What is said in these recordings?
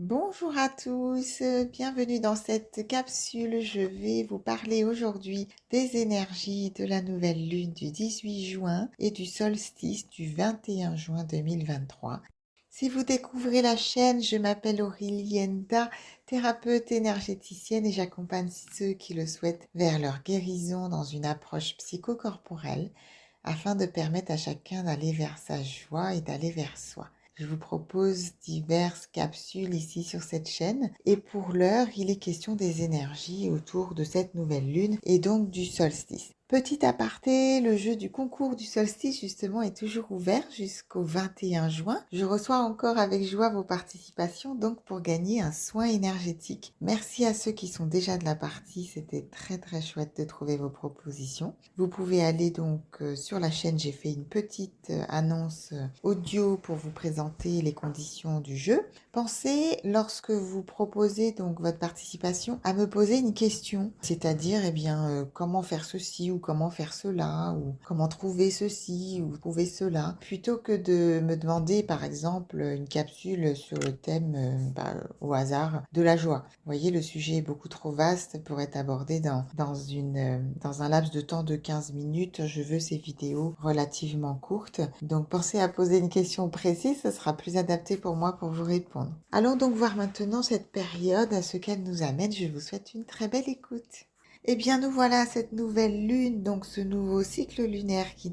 Bonjour à tous, bienvenue dans cette capsule. Je vais vous parler aujourd'hui des énergies de la nouvelle lune du 18 juin et du solstice du 21 juin 2023. Si vous découvrez la chaîne, je m'appelle Aurélie Enda, thérapeute énergéticienne et j'accompagne ceux qui le souhaitent vers leur guérison dans une approche psychocorporelle afin de permettre à chacun d'aller vers sa joie et d'aller vers soi. Je vous propose diverses capsules ici sur cette chaîne et pour l'heure, il est question des énergies autour de cette nouvelle lune et donc du solstice. Petit aparté, le jeu du concours du solstice justement est toujours ouvert jusqu'au 21 juin. Je reçois encore avec joie vos participations donc pour gagner un soin énergétique. Merci à ceux qui sont déjà de la partie, c'était très chouette de trouver vos propositions. Vous pouvez aller donc sur la chaîne, j'ai fait une petite annonce audio pour vous présenter les conditions du jeu. Pensez, lorsque vous proposez donc votre participation, à me poser une question, c'est-à-dire comment faire ceci ou comment faire cela, ou comment trouver ceci ou trouver cela, plutôt que de me demander par exemple une capsule sur le thème au hasard de la joie. Vous voyez, le sujet est beaucoup trop vaste pour être abordé dans un laps de temps de 15 minutes. Je veux ces vidéos relativement courtes. Donc pensez à poser une question précise, ce sera plus adapté pour moi pour vous répondre. Allons donc voir maintenant cette période à ce qu'elle nous amène. Je vous souhaite une très belle écoute. Eh bien, nous voilà à cette nouvelle lune, donc ce nouveau cycle lunaire qui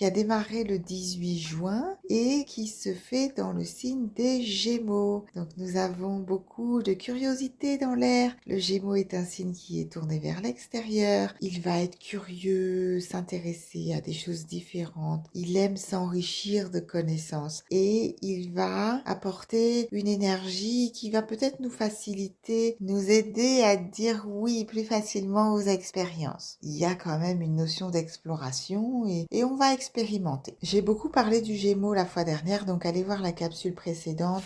a démarré le 18 juin et qui se fait dans le signe des Gémeaux. Donc, nous avons beaucoup de curiosité dans l'air. Le Gémeaux est un signe qui est tourné vers l'extérieur. Il va être curieux, s'intéresser à des choses différentes. Il aime s'enrichir de connaissances et il va apporter une énergie qui va peut-être nous faciliter, nous aider à dire oui plus facilement aux expériences. Il y a quand même une notion d'exploration et on va expérimenter. J'ai beaucoup parlé du Gémeaux la fois dernière, donc allez voir la capsule précédente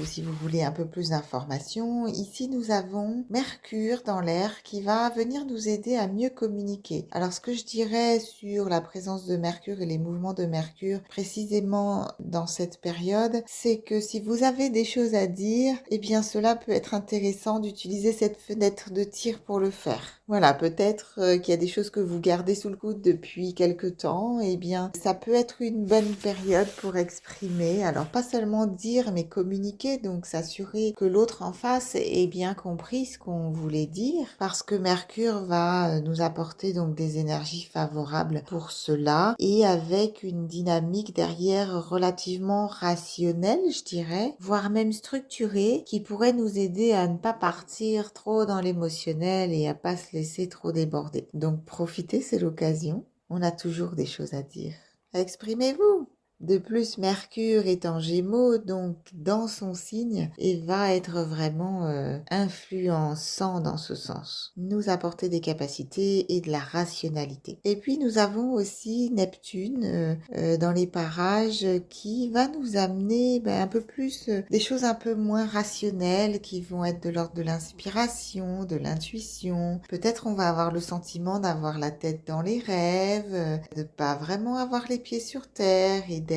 si vous voulez un peu plus d'informations. Ici, nous avons Mercure dans l'air qui va venir nous aider à mieux communiquer. Alors, ce que je dirais sur la présence de Mercure et les mouvements de Mercure précisément dans cette période, c'est que si vous avez des choses à dire, eh bien, cela peut être intéressant d'utiliser cette fenêtre de tir pour le faire. Voilà, peut-être qu'il y a des choses que vous gardez sous le coude depuis quelque temps, eh bien, ça peut être une bonne période pour exprimer. Alors, pas seulement dire, mais communiquer, donc s'assurer que l'autre en face ait bien compris ce qu'on voulait dire, parce que Mercure va nous apporter donc des énergies favorables pour cela, et avec une dynamique derrière relativement rationnelle, je dirais, voire même structurée, qui pourrait nous aider à ne pas partir trop dans l'émotionnel et à pas se laisser trop déborder. Donc profitez, c'est l'occasion. On a toujours des choses à dire. Exprimez-vous! De plus, Mercure est en Gémeaux, donc dans son signe, et va être vraiment influençant dans ce sens. Nous apporter des capacités et de la rationalité. Et puis nous avons aussi Neptune dans les parages qui va nous amener un peu plus des choses un peu moins rationnelles qui vont être de l'ordre de l'inspiration, de l'intuition. Peut-être on va avoir le sentiment d'avoir la tête dans les rêves, de pas vraiment avoir les pieds sur terre et d'être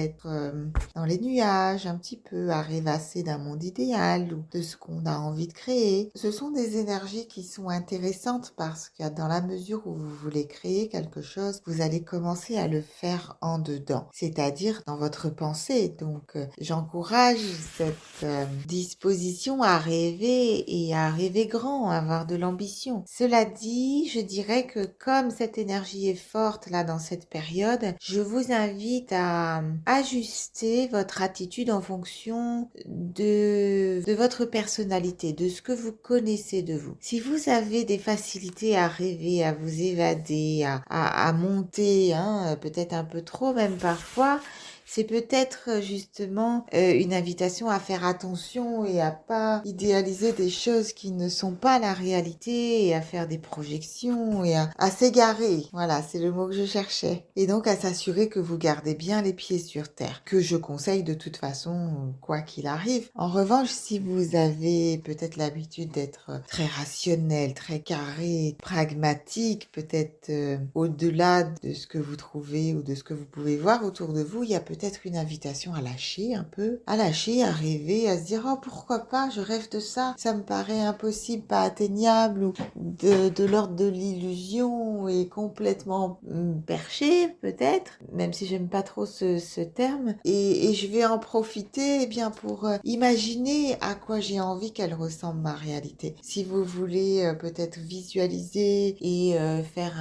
dans les nuages un petit peu, à rêvasser d'un monde idéal ou de ce qu'on a envie de créer. Ce sont des énergies qui sont intéressantes parce que dans la mesure où vous voulez créer quelque chose, vous allez commencer à le faire en dedans, c'est-à-dire dans votre pensée. Donc j'encourage cette disposition à rêver et à rêver grand, à avoir de l'ambition. Cela dit, je dirais que comme cette énergie est forte là dans cette période, je vous invite à ajuster votre attitude en fonction de votre personnalité, de ce que vous connaissez de vous. Si vous avez des facilités à rêver, à vous évader, à monter, hein, peut-être un peu trop même parfois, c'est peut-être justement une invitation à faire attention et à pas idéaliser des choses qui ne sont pas la réalité et à faire des projections et à s'égarer. Voilà, c'est le mot que je cherchais. Et donc à s'assurer que vous gardez bien les pieds sur terre, que je conseille de toute façon quoi qu'il arrive. En revanche, si vous avez peut-être l'habitude d'être très rationnel, très carré, pragmatique, peut-être au-delà de ce que vous trouvez ou de ce que vous pouvez voir autour de vous, il y a peut-être peut-être une invitation à lâcher un peu, à lâcher, à rêver, à se dire oh pourquoi pas, je rêve de ça me paraît impossible, pas atteignable ou de l'ordre de l'illusion et complètement perché peut-être, même si j'aime pas trop ce terme, et je vais en profiter pour imaginer à quoi j'ai envie qu'elle ressemble ma réalité. Si vous voulez peut-être visualiser et faire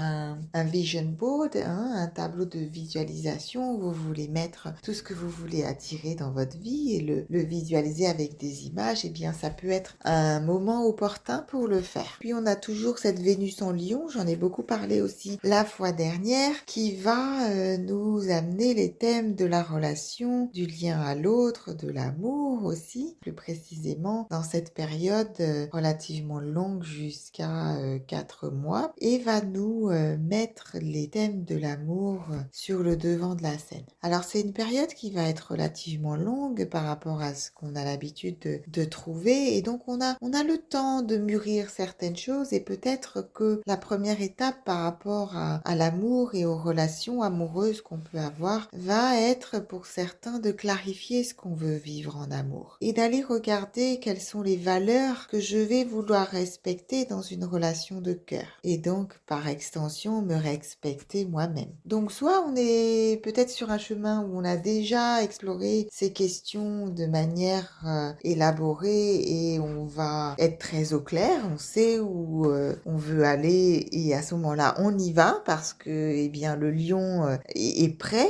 un vision board, un tableau de visualisation où vous voulez mettre tout ce que vous voulez attirer dans votre vie et le visualiser avec des images, ça peut être un moment opportun pour le faire. Puis on a toujours cette Vénus en Lion, j'en ai beaucoup parlé aussi la fois dernière, qui va nous amener les thèmes de la relation, du lien à l'autre, de l'amour aussi, plus précisément dans cette période relativement longue jusqu'à 4 mois, et va nous mettre les thèmes de l'amour sur le devant de la scène. Alors c'est une période qui va être relativement longue par rapport à ce qu'on a l'habitude de trouver, et donc on a le temps de mûrir certaines choses, et peut-être que la première étape par rapport à l'amour et aux relations amoureuses qu'on peut avoir va être pour certains de clarifier ce qu'on veut vivre en amour et d'aller regarder quelles sont les valeurs que je vais vouloir respecter dans une relation de cœur, et donc par extension me respecter moi-même. Donc soit on est peut-être sur un chemin où on a déjà exploré ces questions de manière élaborée et on va être très au clair, on sait où on veut aller, et à ce moment-là on y va parce que le lion est prêt,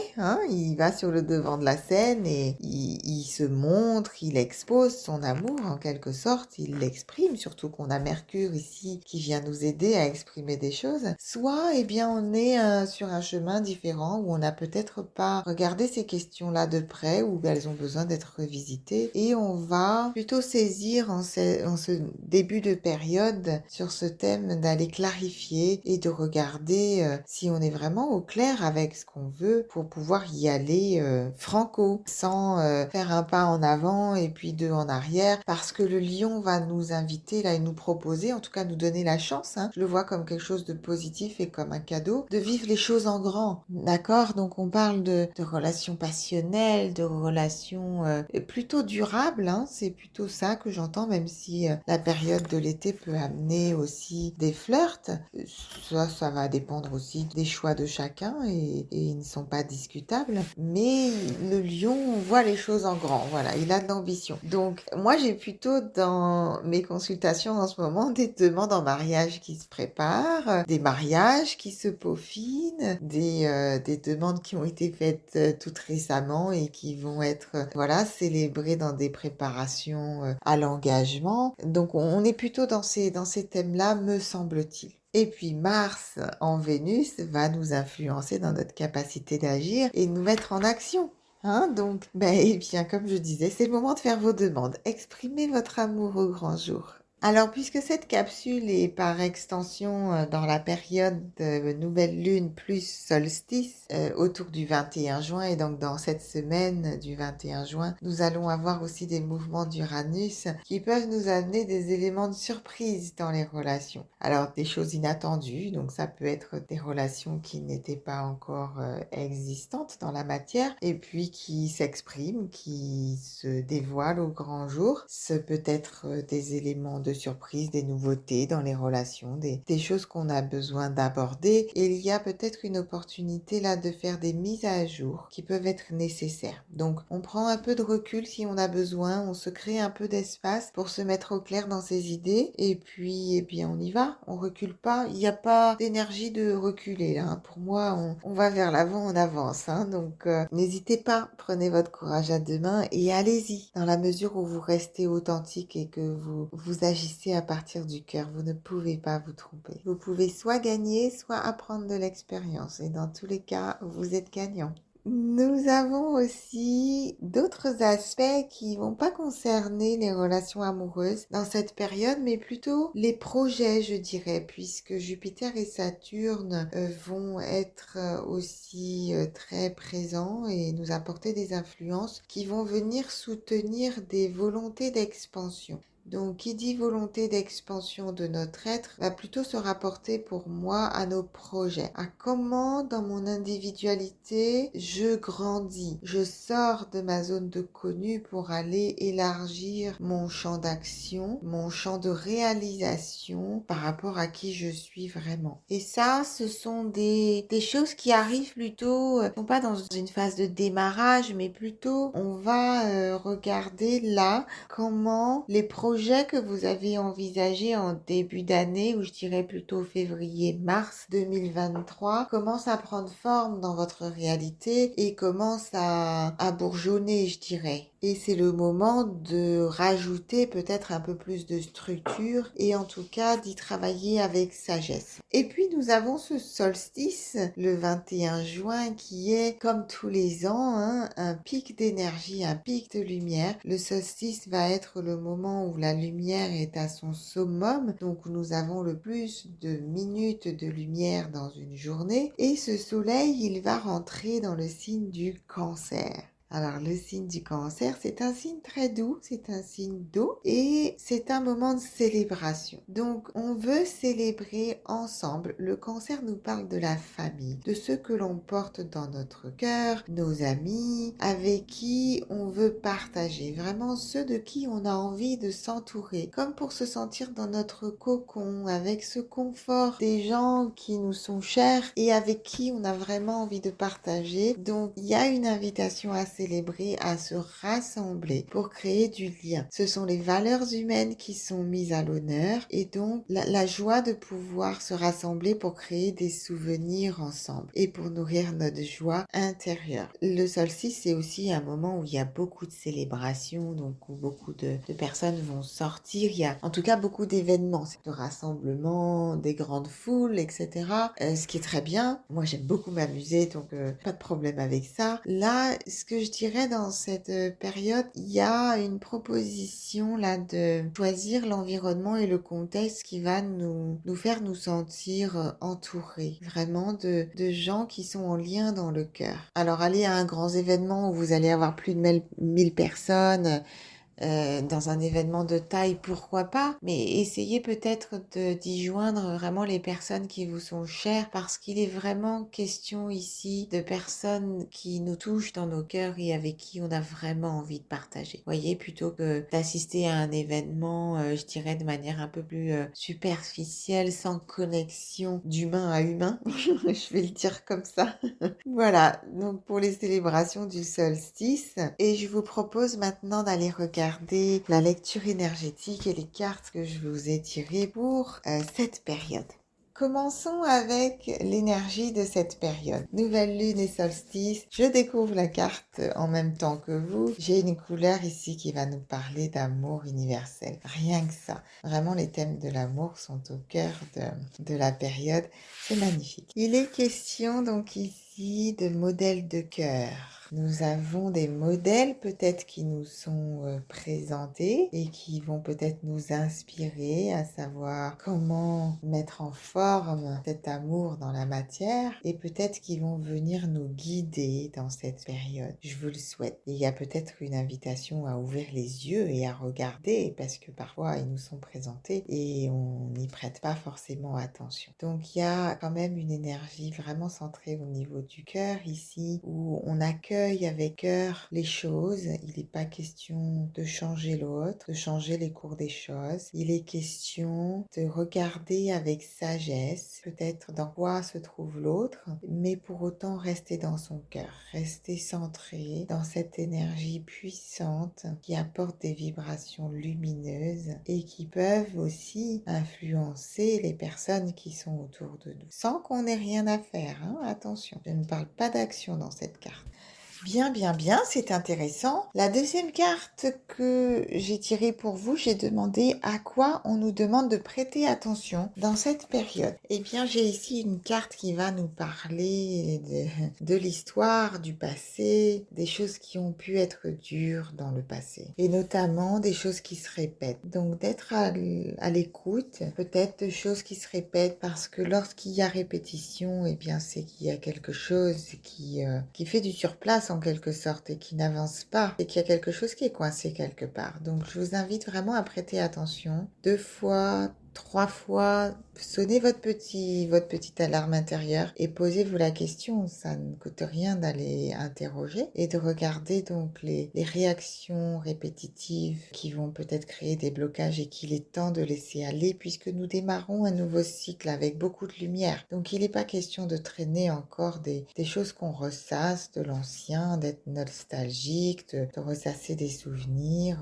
il va sur le devant de la scène et il se montre, il expose son amour en quelque sorte, il l'exprime, surtout qu'on a Mercure ici qui vient nous aider à exprimer des choses. Soit on est sur un chemin différent où on n'a peut-être pas regardé ces questions-là de près, où elles ont besoin d'être revisitées, et on va plutôt saisir en ce début de période sur ce thème d'aller clarifier et de regarder si on est vraiment au clair avec ce qu'on veut pour pouvoir y aller franco, sans faire un pas en avant et puis deux en arrière, parce que le lion va nous inviter là et nous proposer, en tout cas nous donner la chance, je le vois comme quelque chose de positif et comme un cadeau, de vivre les choses en grand, d'accord? Donc on parle de relations passionnelles, de relations plutôt durables, c'est plutôt ça que j'entends, même si la période de l'été peut amener aussi des flirts. Ça va dépendre aussi des choix de chacun et ils ne sont pas discutables. Mais le lion voit les choses en grand, voilà, il a de l'ambition. Donc moi j'ai plutôt dans mes consultations en ce moment des demandes en mariage qui se préparent, des mariages qui se peaufinent, des demandes qui ont été faites toutes récemment et qui vont être célébrées dans des préparations à l'engagement. Donc on est plutôt dans ces thèmes-là, me semble-t-il. Et puis Mars en Vénus va nous influencer dans notre capacité d'agir et nous mettre en action. Donc, comme je disais, c'est le moment de faire vos demandes. Exprimez votre amour au grand jour. Alors, puisque cette capsule est par extension dans la période de nouvelle lune plus solstice autour du 21 juin, et donc dans cette semaine du 21 juin, nous allons avoir aussi des mouvements d'Uranus qui peuvent nous amener des éléments de surprise dans les relations. Alors, des choses inattendues, donc ça peut être des relations qui n'étaient pas encore existantes dans la matière, et puis qui s'expriment, qui se dévoilent au grand jour. Ce peut être des éléments de surprise, des nouveautés dans les relations, des choses qu'on a besoin d'aborder, et il y a peut-être une opportunité là de faire des mises à jour qui peuvent être nécessaires. Donc on prend un peu de recul si on a besoin, on se crée un peu d'espace pour se mettre au clair dans ses idées, et puis on y va, on recule pas, il n'y a pas d'énergie de reculer là, Pour moi on va vers l'avant, on avance, donc n'hésitez pas, prenez votre courage à deux mains et allez-y, dans la mesure où vous restez authentique et que vous agissez à partir du cœur. Vous ne pouvez pas vous tromper. Vous pouvez soit gagner, soit apprendre de l'expérience. Et dans tous les cas, vous êtes gagnant. Nous avons aussi d'autres aspects qui vont pas concerner les relations amoureuses dans cette période, mais plutôt les projets, je dirais, puisque Jupiter et Saturne vont être aussi très présents et nous apporter des influences qui vont venir soutenir des volontés d'expansion. Donc, qui dit volonté d'expansion de notre être va plutôt se rapporter pour moi à nos projets, à comment dans mon individualité je grandis, je sors de ma zone de connu pour aller élargir mon champ d'action, mon champ de réalisation par rapport à qui je suis vraiment. Et ça, ce sont des choses qui arrivent plutôt, non pas dans une phase de démarrage, mais plutôt on va regarder là comment les projets que vous avez envisagés en début d'année, ou je dirais plutôt février-mars 2023, commencent à prendre forme dans votre réalité et commencent à bourgeonner, je dirais. Et c'est le moment de rajouter peut-être un peu plus de structure et en tout cas d'y travailler avec sagesse. Et puis nous avons ce solstice le 21 juin qui est comme tous les ans un pic d'énergie, un pic de lumière. Le solstice va être le moment où la lumière est à son summum, donc nous avons le plus de minutes de lumière dans une journée et ce soleil il va rentrer dans le signe du Cancer. Alors, le signe du Cancer, c'est un signe très doux, c'est un signe d'eau et c'est un moment de célébration. Donc, on veut célébrer ensemble. Le Cancer nous parle de la famille, de ceux que l'on porte dans notre cœur, nos amis, avec qui on veut partager, vraiment ceux de qui on a envie de s'entourer, comme pour se sentir dans notre cocon, avec ce confort des gens qui nous sont chers et avec qui on a vraiment envie de partager. Donc, il y a une invitation à célébrer, à se rassembler pour créer du lien. Ce sont les valeurs humaines qui sont mises à l'honneur et donc la joie de pouvoir se rassembler pour créer des souvenirs ensemble et pour nourrir notre joie intérieure. Le solstice, c'est aussi un moment où il y a beaucoup de célébrations, donc où beaucoup de personnes vont sortir. Il y a en tout cas beaucoup d'événements, de rassemblements, des grandes foules, etc. Ce qui est très bien. Moi, j'aime beaucoup m'amuser, donc pas de problème avec ça. Là, ce que je dirais dans cette période, il y a une proposition là de choisir l'environnement et le contexte qui va nous faire nous sentir entourés, vraiment de gens qui sont en lien dans le cœur. Alors, aller à un grand événement où vous allez avoir plus de 1000 personnes, dans un événement de taille, pourquoi pas, mais essayez peut-être d'y joindre vraiment les personnes qui vous sont chères parce qu'il est vraiment question ici de personnes qui nous touchent dans nos cœurs et avec qui on a vraiment envie de partager. Voyez, plutôt que d'assister à un événement, je dirais de manière un peu plus superficielle, sans connexion d'humain à humain, je vais le dire comme ça. Voilà, donc pour les célébrations du solstice, et je vous propose maintenant d'aller regarder la lecture énergétique et les cartes que je vous ai tirées pour cette période. Commençons avec l'énergie de cette période. Nouvelle lune et solstice. Je découvre la carte en même temps que vous. J'ai une couleur ici qui va nous parler d'amour universel. Rien que ça. Vraiment, les thèmes de l'amour sont au cœur de la période. C'est magnifique. Il est question donc ici de modèles de cœur. Nous avons des modèles peut-être qui nous sont présentés et qui vont peut-être nous inspirer à savoir comment mettre en forme cet amour dans la matière et peut-être qu'ils vont venir nous guider dans cette période. Je vous le souhaite. Il y a peut-être une invitation à ouvrir les yeux et à regarder parce que parfois ils nous sont présentés et on n'y prête pas forcément attention. Donc il y a quand même une énergie vraiment centrée au niveau du cœur ici où on accueille avec cœur les choses. Il n'est pas question de changer l'autre, de changer les cours des choses. Il est question de regarder avec sagesse, peut-être dans quoi se trouve l'autre, mais pour autant rester dans son cœur, rester centré dans cette énergie puissante qui apporte des vibrations lumineuses et qui peuvent aussi influencer les personnes qui sont autour de nous, sans qu'on ait rien à faire, hein. Attention, je ne parle pas d'action dans cette carte. Bien, bien, bien, c'est intéressant. La deuxième carte que j'ai tirée pour vous, j'ai demandé à quoi on nous demande de prêter attention dans cette période. Eh bien, j'ai ici une carte qui va nous parler de l'histoire, du passé, des choses qui ont pu être dures dans le passé, et notamment des choses qui se répètent. Donc, d'être à l'écoute, peut-être de choses qui se répètent, parce que lorsqu'il y a répétition, eh bien, c'est qu'il y a quelque chose qui fait du surplace trace en quelque sorte et qui n'avance pas, et qu'il y a quelque chose qui est coincé quelque part. Donc je vous invite vraiment à prêter attention. 2 fois, 3 fois, sonnez votre petite alarme intérieure et posez-vous la question. Ça ne coûte rien d'aller interroger et de regarder donc les réactions répétitives qui vont peut-être créer des blocages et qu'il est temps de laisser aller puisque nous démarrons un nouveau cycle avec beaucoup de lumière. Donc il n'est pas question de traîner encore des choses qu'on ressasse de l'ancien, d'être nostalgique, de ressasser des souvenirs.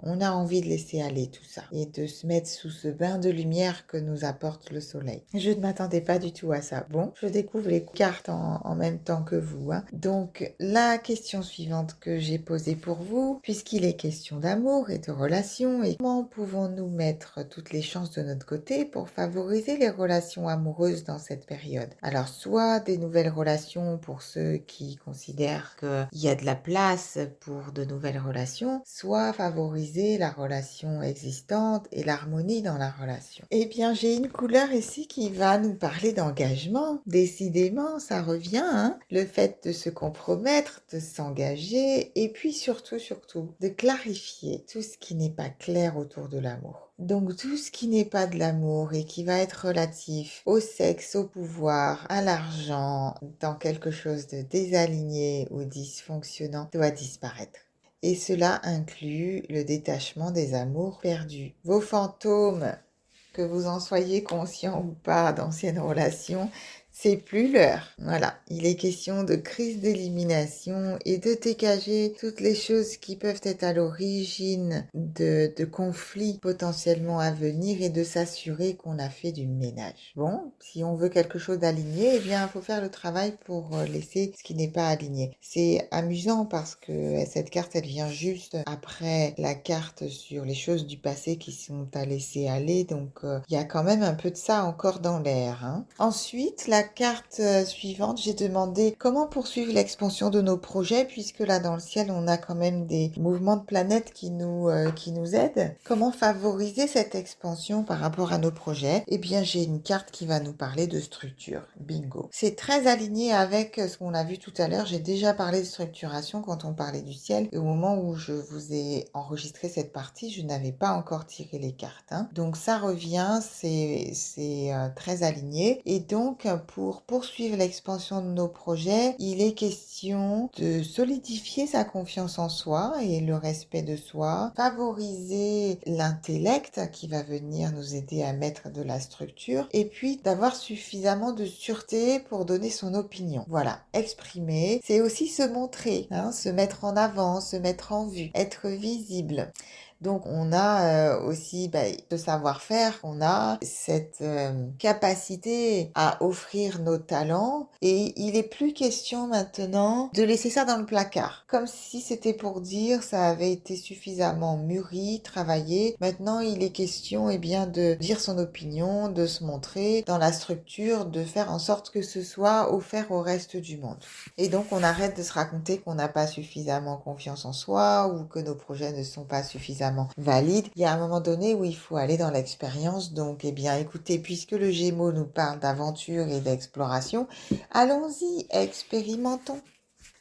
On a envie de laisser aller tout ça et de se mettre sous ce bain de lumière que nous apporte le soleil. Je ne m'attendais pas du tout à ça. Bon, je découvre les cartes en même temps que vous, hein. Donc, la question suivante que j'ai posée pour vous, puisqu'il est question d'amour et de relations, et comment pouvons-nous mettre toutes les chances de notre côté pour favoriser les relations amoureuses dans cette période? Alors, soit des nouvelles relations pour ceux qui considèrent qu'il y a de la place pour de nouvelles relations, soit favoriser la relation existante et l'harmonie dans la relation. Eh bien, j'ai une couleur ici qui va nous parler d'engagement. Décidément, ça revient, hein. Le fait de se compromettre, de s'engager et puis surtout, de clarifier tout ce qui n'est pas clair autour de l'amour. Donc tout ce qui n'est pas de l'amour et qui va être relatif au sexe, au pouvoir, à l'argent, dans quelque chose de désaligné ou dysfonctionnant, doit disparaître. Et cela inclut le détachement des amours perdus. Vos fantômes, que vous en soyez conscient ou pas d'anciennes relations, c'est plus l'heure. Voilà, il est question de crise d'élimination et de dégager toutes les choses qui peuvent être à l'origine de conflits potentiellement à venir et de s'assurer qu'on a fait du ménage. Bon, si on veut quelque chose d'aligné, eh bien, il faut faire le travail pour laisser ce qui n'est pas aligné. C'est amusant parce que cette carte, elle vient juste après la carte sur les choses du passé qui sont à laisser aller. Donc, il y a quand même un peu de ça encore dans l'air, hein. Ensuite, la carte suivante, j'ai demandé comment poursuivre l'expansion de nos projets, puisque là dans le ciel, on a quand même des mouvements de planètes qui nous aident. Comment favoriser cette expansion par rapport à nos projets? Eh bien, j'ai une carte qui va nous parler de structure. Bingo. C'est très aligné avec ce qu'on a vu tout à l'heure. J'ai déjà parlé de structuration quand on parlait du ciel. Et au moment où je vous ai enregistré cette partie, je n'avais pas encore tiré les cartes, hein. Donc ça revient, c'est très aligné. Et donc, pour poursuivre l'expansion de nos projets, il est question de solidifier sa confiance en soi et le respect de soi, favoriser l'intellect qui va venir nous aider à mettre de la structure et puis d'avoir suffisamment de sûreté pour donner son opinion. Voilà, exprimer, c'est aussi se montrer, hein, se mettre en avant, se mettre en vue, être visible. Donc on a aussi ce savoir-faire, on a cette capacité à offrir nos talents et il est plus question maintenant de laisser ça dans le placard. Comme si c'était pour dire ça avait été suffisamment mûri, travaillé. Maintenant il est question bien de dire son opinion, de se montrer dans la structure, de faire en sorte que ce soit offert au reste du monde. Et donc on arrête de se raconter qu'on n'a pas suffisamment confiance en soi ou que nos projets ne sont pas suffisamment valides. Il y a un moment donné où il faut aller dans l'expérience. Donc, écoutez, puisque le Gémeaux nous parle d'aventure et d'exploration, allons-y, expérimentons.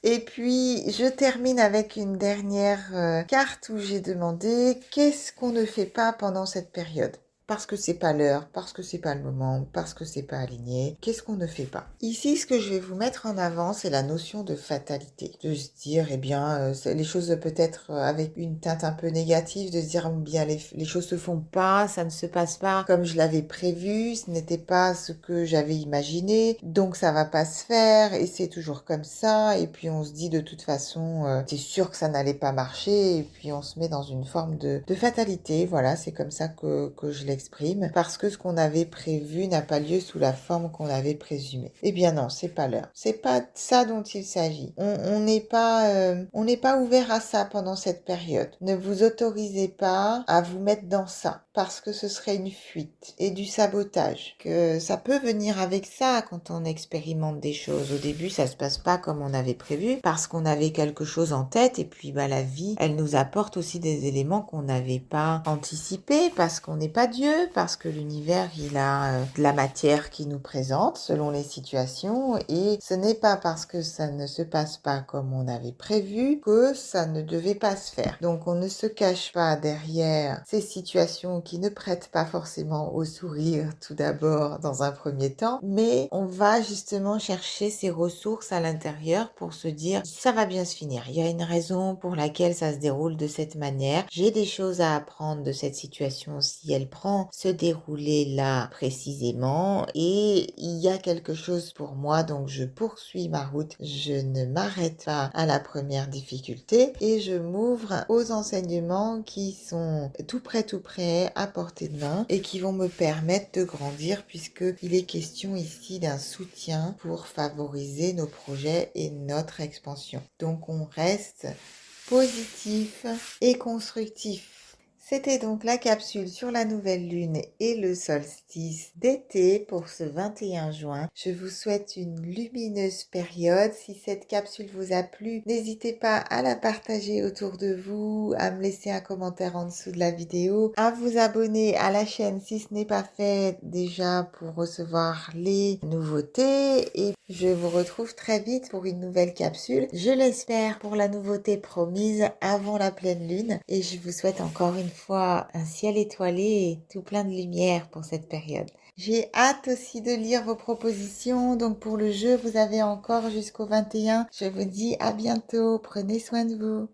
Et puis, je termine avec une dernière carte où j'ai demandé qu'est-ce qu'on ne fait pas pendant cette période. Parce que c'est pas l'heure, parce que c'est pas le moment, parce que c'est pas aligné. Qu'est-ce qu'on ne fait pas? Ici, ce que je vais vous mettre en avant, c'est la notion de fatalité. De se dire, les choses peut-être avec une teinte un peu négative, de se dire, les choses se font pas, ça ne se passe pas comme je l'avais prévu, ce n'était pas ce que j'avais imaginé, donc ça va pas se faire, et c'est toujours comme ça, et puis on se dit de toute façon, c'est sûr que ça n'allait pas marcher, et puis on se met dans une forme de fatalité. Voilà, c'est comme ça que je l'exprime, parce que ce qu'on avait prévu n'a pas lieu sous la forme qu'on avait présumée. Eh bien non, c'est pas l'heure. C'est pas de ça dont il s'agit. On n'est pas ouvert à ça pendant cette période. Ne vous autorisez pas à vous mettre dans ça. parce que ce serait une fuite et du sabotage. Que ça peut venir avec ça quand on expérimente des choses. Au début, ça se passe pas comme on avait prévu parce qu'on avait quelque chose en tête et puis la vie, elle nous apporte aussi des éléments qu'on n'avait pas anticipés parce qu'on n'est pas Dieu, parce que l'univers, il a de la matière qui nous présente selon les situations et ce n'est pas parce que ça ne se passe pas comme on avait prévu que ça ne devait pas se faire. Donc on ne se cache pas derrière ces situations qui ne prêtent pas forcément au sourire tout d'abord dans un premier temps, mais on va justement chercher ces ressources à l'intérieur pour se dire ça va bien se finir. Il y a une raison pour laquelle ça se déroule de cette manière. J'ai des choses à apprendre de cette situation si elle prend ce déroulé là précisément et il y a quelque chose pour moi donc je poursuis ma route. Je ne m'arrête pas à la première difficulté et je m'ouvre aux enseignements qui sont tout près à portée de main et qui vont me permettre de grandir puisque il est question ici d'un soutien pour favoriser nos projets et notre expansion. Donc on reste positif et constructif. C'était donc la capsule sur la nouvelle lune et le solstice d'été pour ce 21 juin. Je vous souhaite une lumineuse période. Si cette capsule vous a plu, n'hésitez pas à la partager autour de vous, à me laisser un commentaire en dessous de la vidéo, à vous abonner à la chaîne si ce n'est pas fait déjà pour recevoir les nouveautés. Et je vous retrouve très vite pour une nouvelle capsule. Je l'espère pour la nouveauté promise avant la pleine lune. Et je vous souhaite encore une fois un ciel étoilé et tout plein de lumière pour cette période. J'ai hâte aussi de lire vos propositions. Donc pour le jeu, vous avez encore jusqu'au 21. Je vous dis à bientôt. Prenez soin de vous.